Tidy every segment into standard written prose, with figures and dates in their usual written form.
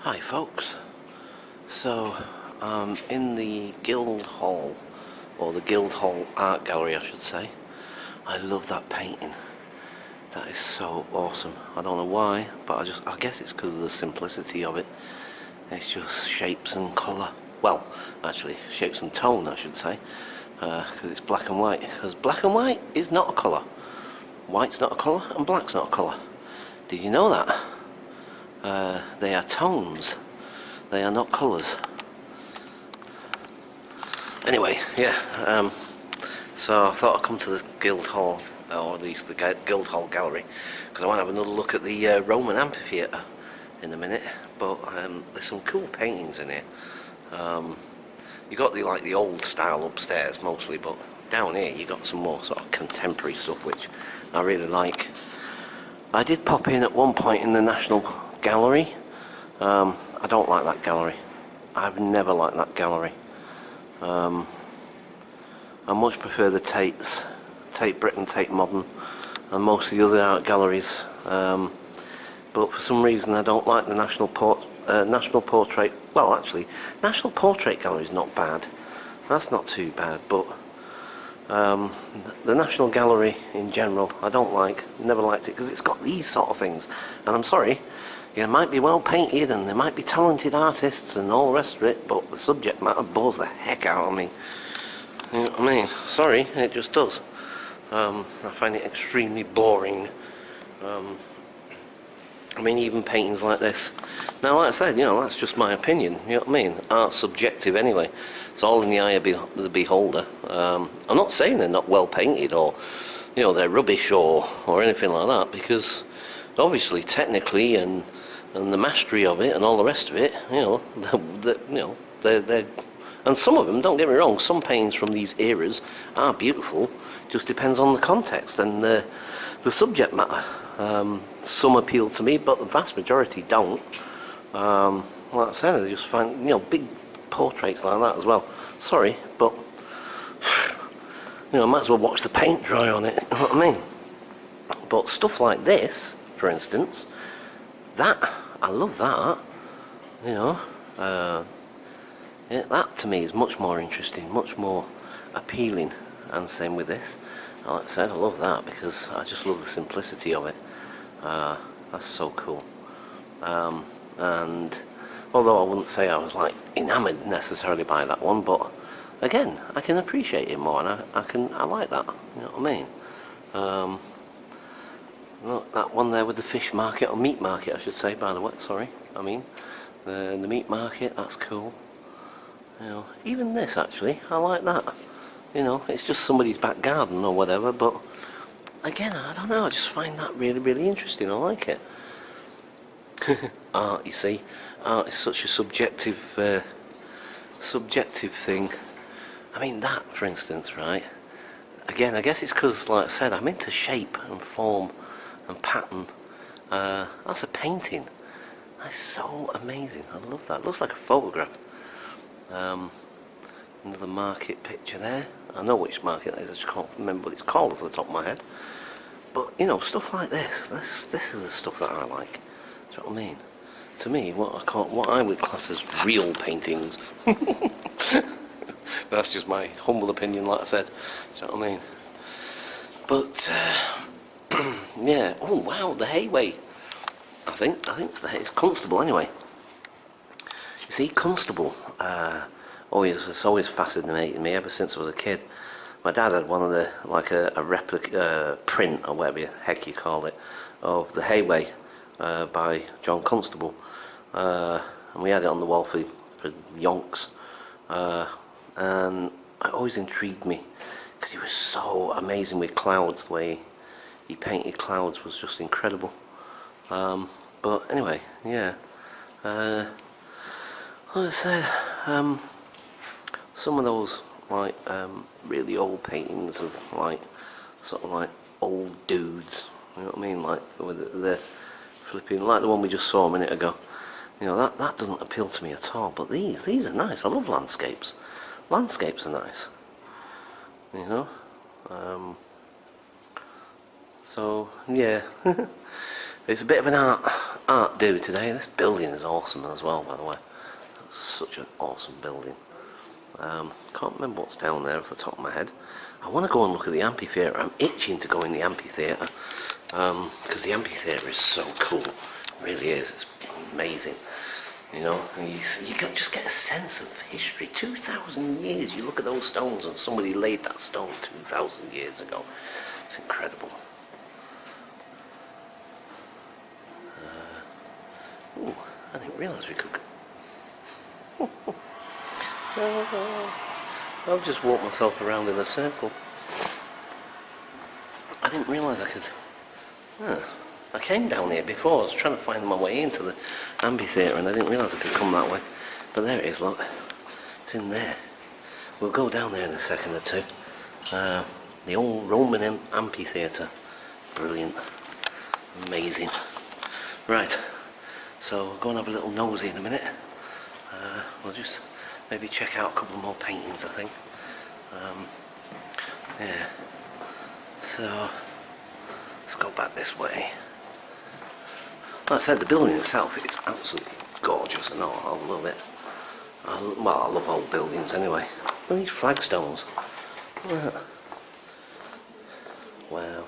Hi folks, so in the Guildhall, or the Guildhall Art Gallery I should say. I love that painting. That is so awesome. I don't know why, but I guess it's because of the simplicity of it. It's just shapes and colour. Well, actually shapes and tone I should say, because it's black and white. Because black and white is not a colour. White's not a colour and black's not a colour. Did you know that? They are tones. They are not colours. Anyway, yeah. So I thought I'd come to the Guildhall, or at least the Guildhall Gallery, because I want to have another look at the Roman Amphitheatre in a minute. But there's some cool paintings in here. You got the old style upstairs mostly, but down here you got some more sort of contemporary stuff which I really like. I did pop in at one point in the National Gallery. I don't like that gallery. I've never liked that gallery. I much prefer the Tate Britain, Tate Modern, and most of the other art galleries. But for some reason I don't like the National Portrait. Well, actually, National Portrait Gallery is not bad. That's not too bad, but the National Gallery in general I don't like. Never liked it because it's got these sort of things. And I'm sorry, it might be well painted and there might be talented artists and all the rest of it, but the subject matter bores the heck out of me. You know what I mean? Sorry, it just does. I find it extremely boring. I mean, even paintings like this. Now, like I said, you know, that's just my opinion. You know what I mean? Art's subjective anyway. It's all in the eye of the beholder. I'm not saying they're not well painted or, you know, they're rubbish or anything like that, because obviously, technically, and the mastery of it and all the rest of it, you know, they're and some of them, don't get me wrong, some paintings from these eras are beautiful. Just depends on the context and the subject matter. Some appeal to me, but the vast majority don't. Like I said, I just find, you know, big portraits like that as well. Sorry, but you know, I might as well watch the paint dry on it. You know what I mean? But stuff like this, for instance, I love that. You know, yeah, that to me is much more interesting, much more appealing. And same with this. Like I said, I love that because I just love the simplicity of it. That's so cool. And although I wouldn't say I was like enamoured necessarily by that one, but again, I can appreciate it more, and I like that. You know what I mean? Look, that one there with the fish market, or meat market I should say, by the way, sorry, I mean the meat market, that's cool. You know, even this actually, I like that. You know, it's just somebody's back garden or whatever, but again, I don't know, I just find that really, really interesting. I like it. Art, you see, art is such a subjective thing. I mean, that, for instance, right? Again, I guess it's because, like I said, I'm into shape and form and pattern. That's a painting. That's so amazing. I love that. It looks like a photograph. Another market picture there. I know which market that is. I just can't remember what it's called off the top of my head. But you know, stuff like this. This is the stuff that I like. Do you know what I mean? To me, what I would class as real paintings. That's just my humble opinion, like I said. Do you know what I mean? But yeah. Oh wow, the Hayway. I think it's Constable anyway. You see, Constable. It's always fascinated me ever since I was a kid. My dad had one of the, like a replica print, or whatever the heck you call it, of the Hayway by John Constable, and we had it on the wall for yonks, and it always intrigued me because he was so amazing with clouds. The way he painted clouds was just incredible. But anyway, yeah, like I said, some of those like really old paintings of like sort of like old dudes, you know what I mean, like with the flipping, like the one we just saw a minute ago. You know, that doesn't appeal to me at all. But these are nice. I love landscapes. Landscapes are nice. You know. So yeah. It's a bit of an art do today. This building is awesome as well, by the way. That's such an awesome building. Can't remember what's down there off the top of my head. I want to go and look at the amphitheatre. I'm itching to go in the amphitheatre because the amphitheatre is so cool. It really is. It's amazing. You know, you can just get a sense of history. 2,000 years. You look at those stones and somebody laid that stone 2,000 years ago. It's incredible. Ooh, I didn't realise we could. I've just walked myself around in a circle. I didn't realise I could. I came down here before. I was trying to find my way into the amphitheatre and I didn't realise I could come that way. But there it is, look. It's in there. We'll go down there in a second or two. The old Roman amphitheatre. Brilliant. Amazing. Right. So we'll go and have a little nosy in a minute. We'll just maybe check out a couple more paintings, I think. Yeah. So let's go back this way. Like I said, the building itself is absolutely gorgeous and all. I love it. Well, I love old buildings anyway. Look at these flagstones. Look at that. Wow.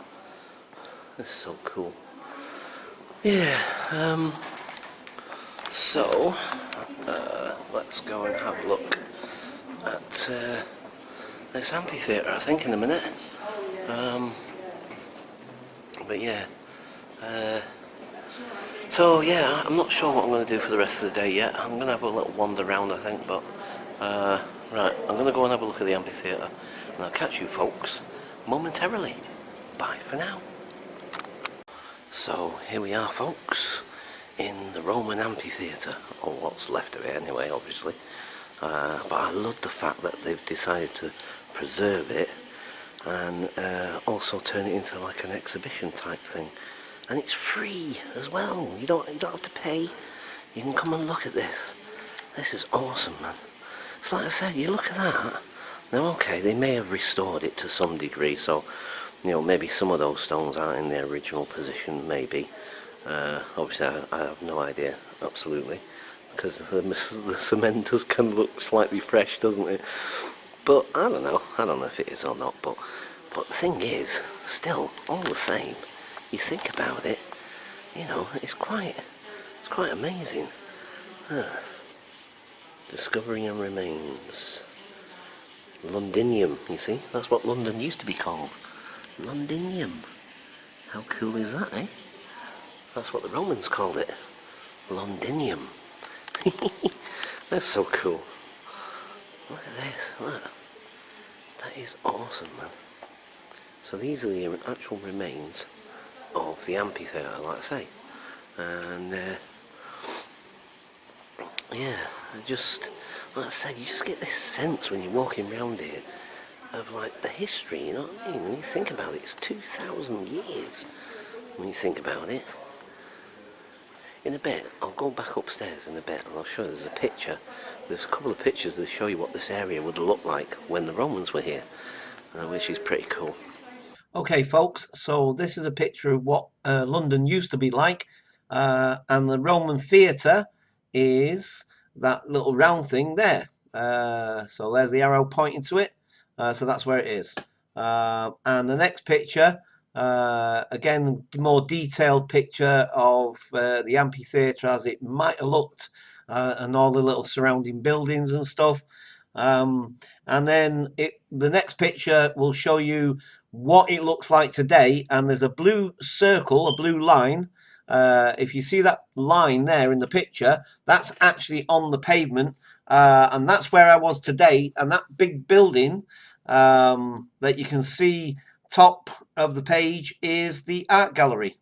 This is so cool. Yeah. So let's go and have a look at this amphitheatre, I think, in a minute. But yeah. So yeah, I'm not sure what I'm going to do for the rest of the day yet. I'm going to have a little wander around, I think, but right, I'm going to go and have a look at the amphitheatre, and I'll catch you folks momentarily. Bye for now. So here we are, folks, in the Roman amphitheatre, or what's left of it anyway, obviously. But I love the fact that they've decided to preserve it and also turn it into like an exhibition type thing. And it's free as well. You don't have to pay. You can come and look at this. This is awesome, man. It's like I said, you look at that. Now, okay, they may have restored it to some degree, so you know, maybe some of those stones aren't in their original position, maybe. Obviously, I have no idea, absolutely, because the cement does kind of look slightly fresh, doesn't it? But I don't know if it is or not. But the thing is, still, all the same, you think about it, you know, it's quite amazing. Discovery and remains. Londinium, you see, that's what London used to be called. Londinium. How cool is that, eh? That's what the Romans called it. Londinium. That's so cool. Look at this, look. That is awesome, man. So these are the actual remains of the amphitheatre, like I say. And yeah, like I said, you just get this sense when you're walking around here of like the history, you know what I mean? When you think about it, it's 2,000 years when you think about it. In a bit, I'll go back upstairs in a bit and I'll show you there's a picture. There's a couple of pictures that show you what this area would look like when the Romans were here, which is pretty cool. Okay, folks, so this is a picture of what London used to be like, and the Roman theatre is that little round thing there. So there's the arrow pointing to it, so that's where it is. And the next picture, again, more detailed picture of the amphitheatre as it might have looked, and all the little surrounding buildings and stuff. And then the next picture will show you what it looks like today, and there's a blue circle, a blue line. If you see that line there in the picture, that's actually on the pavement, and that's where I was today. And that big building that you can see top of the page is the art gallery.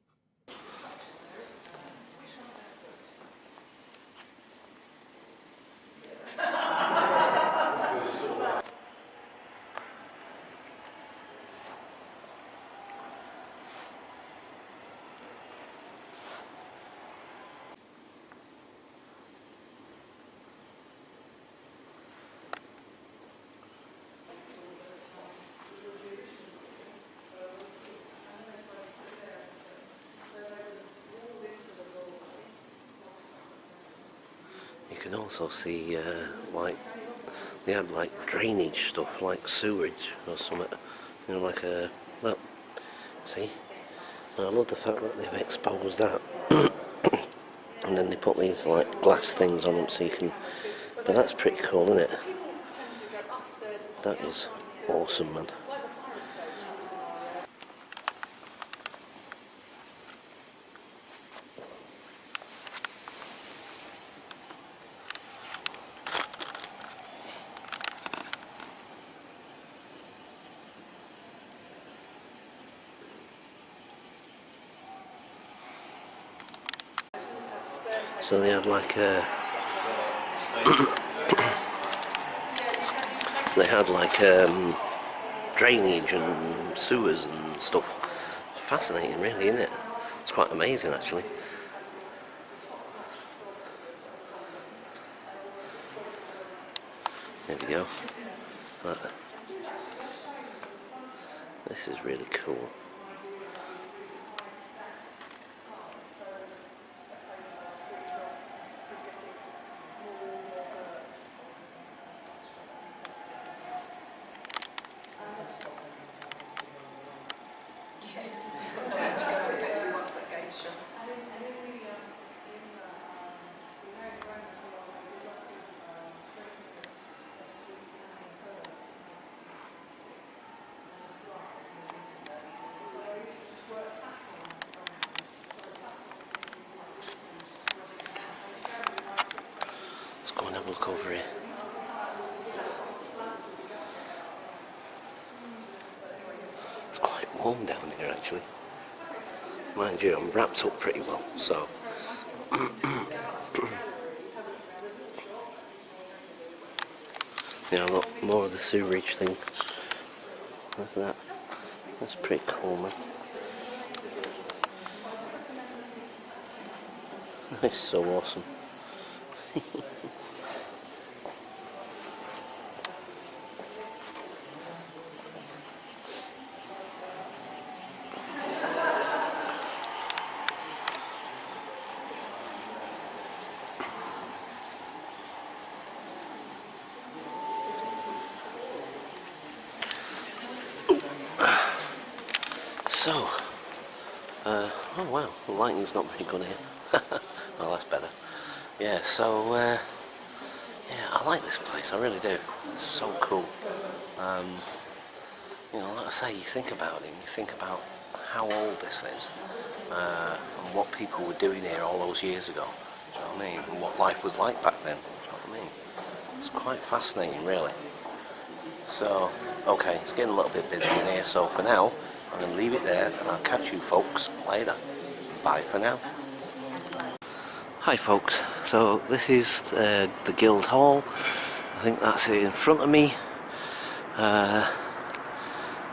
can also see like they had like drainage stuff, like sewerage or something, you know, like a, well, see, and I love the fact that they've exposed that and then they put these like glass things on them so you can, but that's pretty cool, isn't it? That is awesome, man. So they had like a drainage and sewers and stuff. Fascinating, really, isn't it? It's quite amazing, actually. There we go. But this is really cool. Let's go and have a look over here. It's quite warm down here, actually. Mind you, I'm wrapped up pretty well, so. Yeah, look, more of the sewerage thing. Look at that. That's pretty cool, man. That's so awesome. So, oh wow, the lighting's not very good here. Well, that's better. Yeah, so, yeah, I like this place, I really do. It's so cool. You know, like I say, you think about it, and you think about how old this is, and what people were doing here all those years ago. Do you know what I mean? And what life was like back then. Do you know what I mean? It's quite fascinating, really. So, okay, it's getting a little bit busy in here, so for now, I'm going to leave it there, and I'll catch you folks later. Bye for now. Hi folks, so this is the Guild Hall. I think that's it in front of me.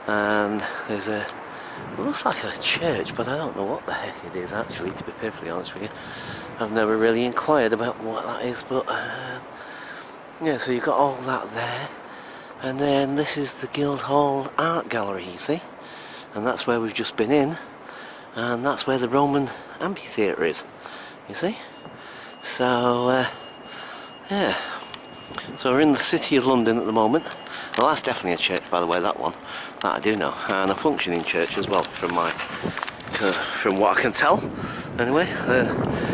And there's it looks like a church, but I don't know what the heck it is actually, to be perfectly honest with you. I've never really inquired about what that is, but yeah, so you've got all that there. And then this is the Guild Hall Art Gallery, you see. And that's where we've just been in, and that's where the Roman Amphitheatre is, you see. So yeah, so we're in the City of London at the moment. Well, that's definitely a church, by the way, that one, that I do know, and a functioning church as well, from what I can tell. Anyway,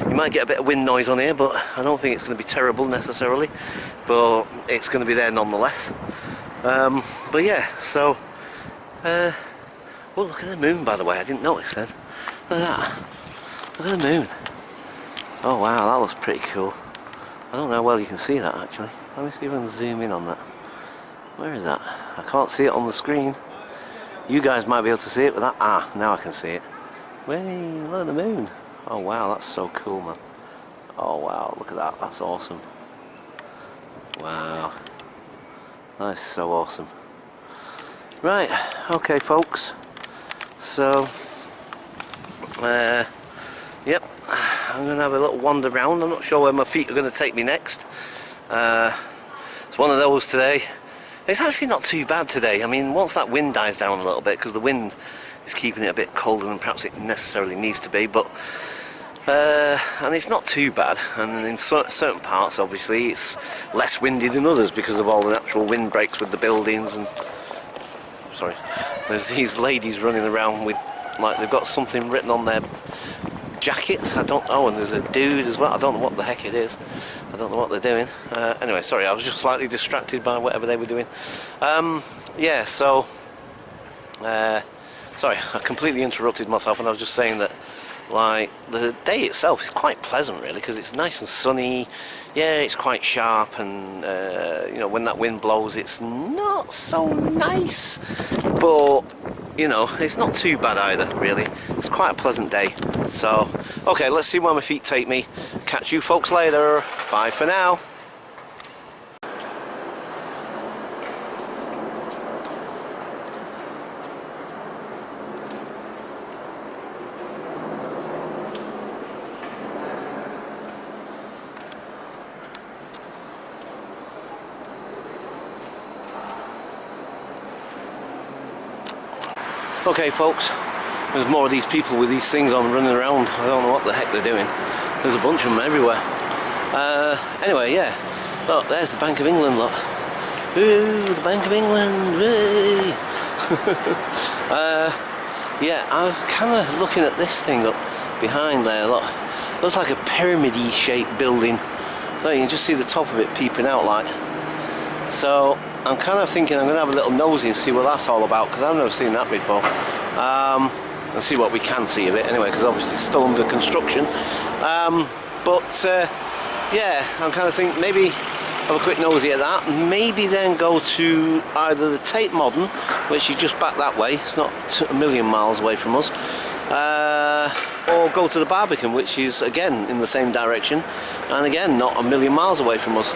you might get a bit of wind noise on here, but I don't think it's going to be terrible necessarily, but it's going to be there nonetheless. But yeah, so oh, look at the moon, by the way, I didn't notice then. Look at that. Look at the moon. Oh wow, that looks pretty cool. I don't know how well you can see that actually. Let me see if I can zoom in on that. Where is that? I can't see it on the screen. You guys might be able to see it with that. Ah, now I can see it. Way, look at the moon. Oh wow, that's so cool, man. Oh wow, look at that. That's awesome. Wow. That is so awesome. Right, okay folks. So, yep, I'm going to have a little wander around. I'm not sure where my feet are going to take me next. It's one of those today. It's actually not too bad today. I mean, once that wind dies down a little bit, because the wind is keeping it a bit colder than perhaps it necessarily needs to be, but and it's not too bad, and in certain parts obviously it's less windy than others because of all the natural windbreaks with the buildings. And sorry, there's these ladies running around with, like, they've got something written on their jackets, I don't know, and there's a dude as well, I don't know what the heck it is, I don't know what they're doing. Anyway, sorry, I was just slightly distracted by whatever they were doing. Yeah, so sorry, I completely interrupted myself, and I was just saying that, like, the day itself is quite pleasant really, because it's nice and sunny. Yeah, it's quite sharp, and you know, when that wind blows it's not so nice, but you know, it's not too bad either really. It's quite a pleasant day. So okay, let's see where my feet take me. Catch you folks later. Bye for now. Okay folks, there's more of these people with these things on running around. I don't know what the heck they're doing. There's a bunch of them everywhere. Anyway, yeah, look, there's the Bank of England, look. Ooh, the Bank of England, whee! Yeah, I'm kind of looking at this thing up behind there, look. It looks like a pyramid-y shaped building. Look, you can just see the top of it peeping out like. So I'm kind of thinking I'm going to have a little nosy and see what that's all about, because I've never seen that before. And see what we can see of it anyway, because obviously it's still under construction. Yeah, I'm kind of thinking maybe have a quick nosy at that, maybe then go to either the Tate Modern, which is just back that way, it's not a million miles away from us, or go to the Barbican, which is again in the same direction, and again not a million miles away from us.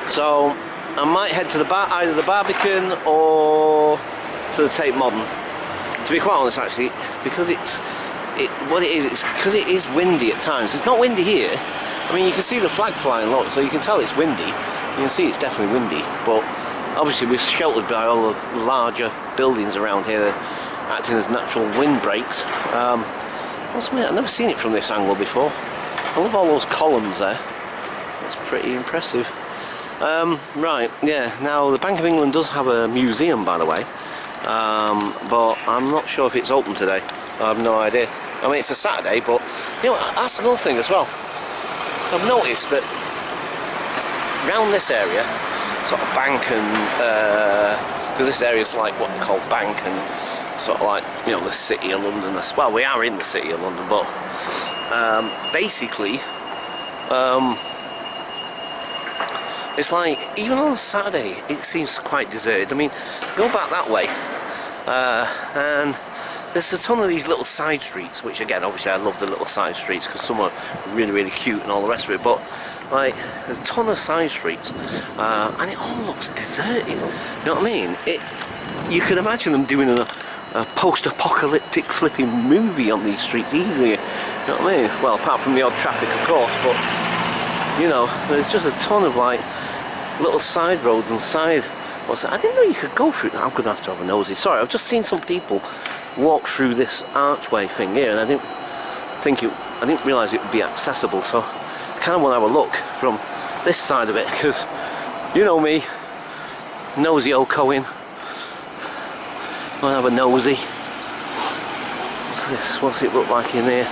So I might head to either the Barbican or to the Tate Modern. To be quite honest, actually, because it's because it is windy at times. It's not windy here. I mean, you can see the flag flying, look, so you can tell it's windy. You can see it's definitely windy, but obviously we're sheltered by all the larger buildings around here, acting as natural windbreaks. I've never seen it from this angle before. I love all those columns there. That's pretty impressive. Right, yeah, now the Bank of England does have a museum, by the way, but I'm not sure if it's open today. I have no idea. I mean, it's a Saturday, but you know, that's another thing as well. I've noticed that around this area, sort of Bank and, because this area is like what we call Bank and sort of like, you know, the City of London. Well, we are in the City of London, but basically, it's like, even on a Saturday, it seems quite deserted. I mean, go back that way, and there's a ton of these little side streets, which again, obviously I love the little side streets because some are really, really cute and all the rest of it, but like, there's a ton of side streets, and it all looks deserted, you know what I mean? You could imagine them doing a post-apocalyptic flipping movie on these streets easily, you know what I mean? Well, apart from the odd traffic, of course, but you know, there's just a ton of like little side roads and side. I didn't know you could go through. I'm gonna have to have a nosy. Sorry, I've just seen some people walk through this archway thing here, and I didn't realise it would be accessible. So I kind of want to have a look from this side of it, because you know me, nosy old Cohen. Want to have a nosy. What's this? What's it look like in here?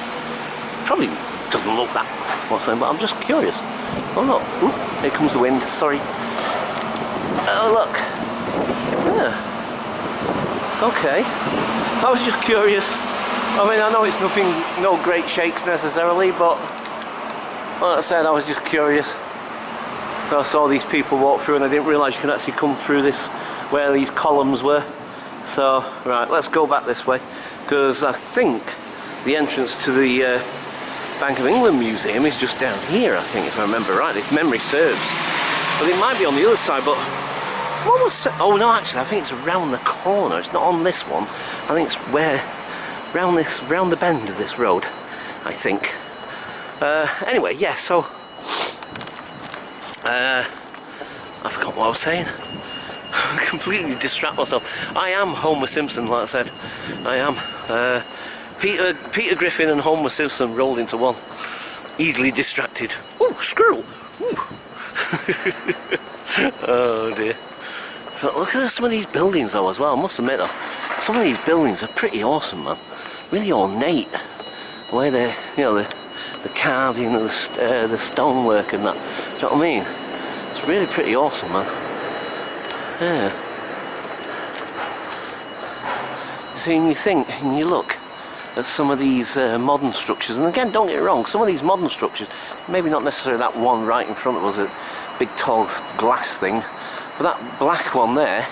Probably doesn't look that what's that, but I'm just curious. Oh look, ooh, here comes the wind, sorry. Oh look, yeah, okay, I was just curious. I mean, I know it's nothing, no great shakes necessarily, but like I said, I was just curious. I saw these people walk through and I didn't realise you could actually come through this, where these columns were. So, right, let's go back this way, because I think the entrance to the Bank of England Museum is just down here, I think, if I remember right, if memory serves. But it might be on the other side, but what was... Oh no, actually, I think it's around the corner. It's not on this one. I think it's where... round the bend of this road, I think. Anyway, yeah, so... I forgot what I was saying. Completely distract myself. I am Homer Simpson, like I said. I am. Peter Griffin and Homer Simpson rolled into one. easily distracted. Ooh, squirrel! Ooh. Oh dear. So look at some of these buildings though as well, I must admit though. Some of these buildings are pretty awesome, man. Really ornate. The way they, you know, the carving and the stonework and that. Do you know what I mean? It's really pretty awesome, man. Yeah. You see, and you think, and you look at some of these modern structures, and again, don't get it wrong, some of these modern structures, maybe not necessarily that one right in front of us, a big tall glass thing, but that black one there,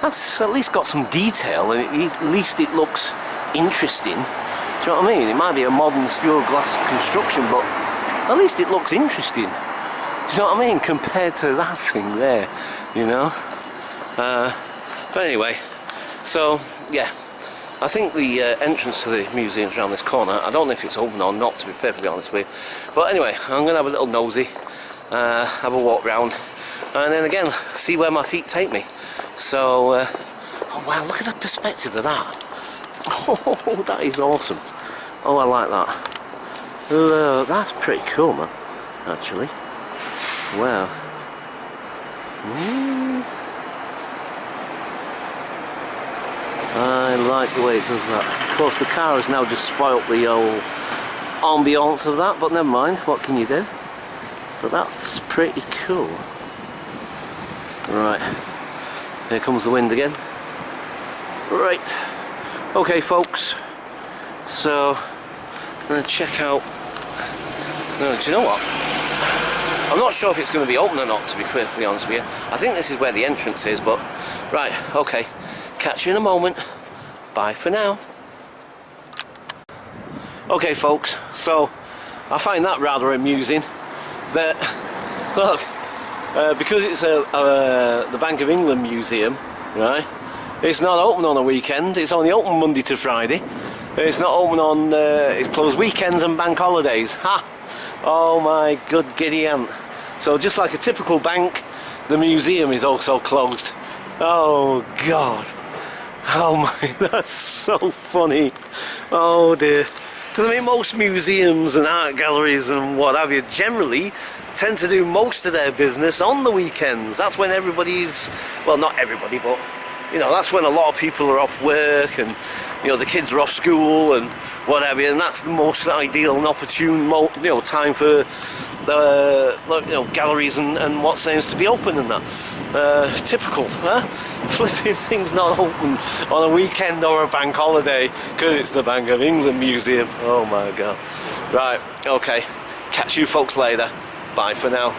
that's at least got some detail, and at least it looks interesting. Do you know what I mean? It might be a modern steel glass construction, but at least it looks interesting. Do you know what I mean? Compared to that thing there, you know? But anyway, so yeah, I think the entrance to the museum's around this corner. I don't know if it's open or not, to be perfectly honest with you. But anyway, I'm going to have a little nosy, have a walk round, and then again, see where my feet take me. So, oh wow, look at the perspective of that. Oh, that is awesome. Oh, I like that. Look, that's pretty cool, man, actually. Wow. I like the way it does that. Of course, the car has now just spoilt the old ambience of that, but never mind, what can you do? But that's pretty cool. Right, here comes the wind again. Right, okay folks, so I'm going to check out, no, do you know what? I'm not sure if it's going to be open or not, to be perfectly honest with you. I think this is where the entrance is, but right, okay. Catch you in a moment. Bye for now. Okay folks, so I find that rather amusing that, look, because it's the Bank of England Museum, right, it's not open on a weekend, it's only open Monday to Friday. It's not open on, it's closed weekends and bank holidays. Ha! Oh my good giddy aunt. So just like a typical bank, the museum is also closed. Oh God. Oh my, that's so funny. Oh dear. Because I mean, most museums and art galleries and what have you generally tend to do most of their business on the weekends. That's when everybody's, well, not everybody, but you know, that's when a lot of people are off work and, you know, the kids are off school and whatever, and that's the most ideal and opportune, you know, time for the, you know, galleries and what's names to be open and that. Typical, huh? Flipping things not open on a weekend or a bank holiday because it's the Bank of England Museum. Oh my God. Right, okay. Catch you folks later. Bye for now.